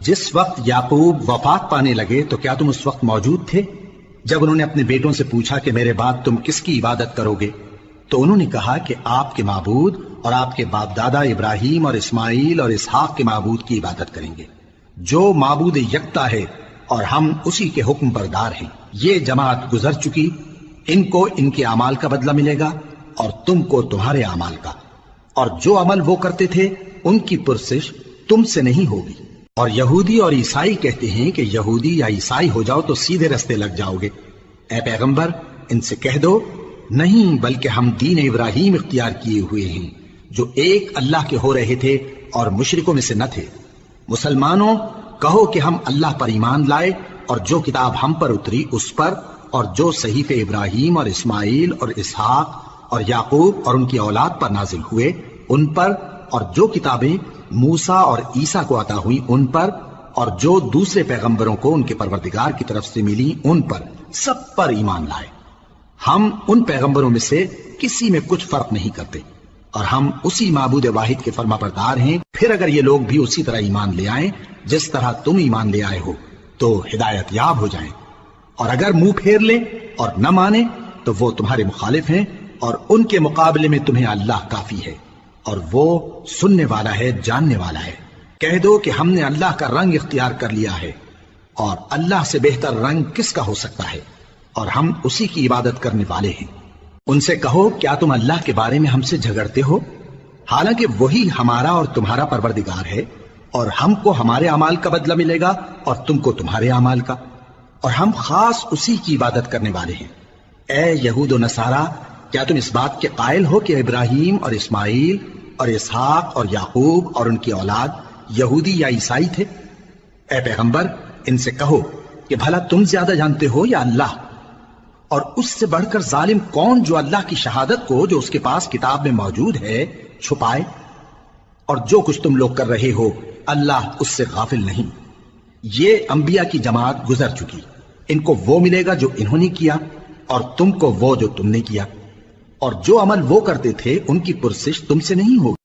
جس وقت یعقوب وفات پانے لگے تو کیا تم اس وقت موجود تھے جب انہوں نے اپنے بیٹوں سے پوچھا کہ میرے بعد تم کس کی عبادت کرو گے؟ تو انہوں نے کہا کہ آپ کے معبود اور آپ کے باپ دادا ابراہیم اور اسماعیل اور اسحاق کے معبود کی عبادت کریں گے، جو معبود یکتا ہے اور ہم اسی کے حکم بردار ہیں۔ یہ جماعت گزر چکی، ان کو ان کے اعمال کا بدلہ ملے گا اور تم کو تمہارے اعمال کا، اور جو عمل وہ کرتے تھے ان کی پرسش تم سے نہیں ہوگی۔ اور یہودی اور عیسائی کہتے ہیں کہ یہودی یا عیسائی ہو جاؤ تو سیدھے رستے لگ جاؤ گے۔ اے پیغمبر ان سے کہہ دو نہیں، بلکہ ہم دین ابراہیم اختیار کیے ہوئے ہیں جو ایک اللہ کے ہو رہے تھے اور مشرکوں میں سے نہ تھے۔ مسلمانوں کہو کہ ہم اللہ پر ایمان لائے اور جو کتاب ہم پر اتری اس پر، اور جو صحیفے ابراہیم اور اسماعیل اور اسحاق اور یعقوب اور ان کی اولاد پر نازل ہوئے ان پر، اور جو کتابیں موسیٰ اور عیسیٰ کو عطا ہوئی ان پر، اور جو دوسرے پیغمبروں کو ان کے پروردگار کی طرف سے ملی ان پر، سب پر ایمان لائے۔ ہم ان پیغمبروں میں سے کسی میں کچھ فرق نہیں کرتے، اور ہم اسی معبود واحد کے فرما بردار ہیں۔ پھر اگر یہ لوگ بھی اسی طرح ایمان لے آئیں جس طرح تم ایمان لے آئے ہو تو ہدایت یاب ہو جائیں، اور اگر منہ پھیر لیں اور نہ مانیں تو وہ تمہارے مخالف ہیں، اور ان کے مقابلے میں تمہیں اللہ کافی ہے، اور وہ سننے والا ہے، جاننے والا ہے۔ کہہ دو کہ ہم نے اللہ کا رنگ اختیار کر لیا ہے، اور اللہ سے بہتر رنگ کس کا ہو سکتا ہے، اور ہم اسی کی عبادت کرنے والے ہیں۔ ان سے کہو کیا تم اللہ کے بارے میں ہم سے جھگڑتے ہو، حالانکہ وہی ہمارا اور تمہارا پروردگار ہے، اور ہم کو ہمارے اعمال کا بدلہ ملے گا اور تم کو تمہارے اعمال کا، اور ہم خاص اسی کی عبادت کرنے والے ہیں۔ اے یہود و نصارا، کیا تم اس بات کے قائل ہو کہ ابراہیم اور اسماعیل اور اسحاق اور یعقوب اور ان کی اولاد یہودی یا عیسائی تھے؟ اے پیغمبر ان سے کہو کہ بھلا تم زیادہ جانتے ہو یا اللہ؟ اور اس سے بڑھ کر ظالم کون جو اللہ کی شہادت کو جو اس کے پاس کتاب میں موجود ہے چھپائے؟ اور جو کچھ تم لوگ کر رہے ہو اللہ اس سے غافل نہیں۔ یہ انبیاء کی جماعت گزر چکی، ان کو وہ ملے گا جو انہوں نے کیا، اور تم کو وہ جو تم نے کیا، اور جو عمل وہ کرتے تھے ان کی پرسش تم سے نہیں ہوگی۔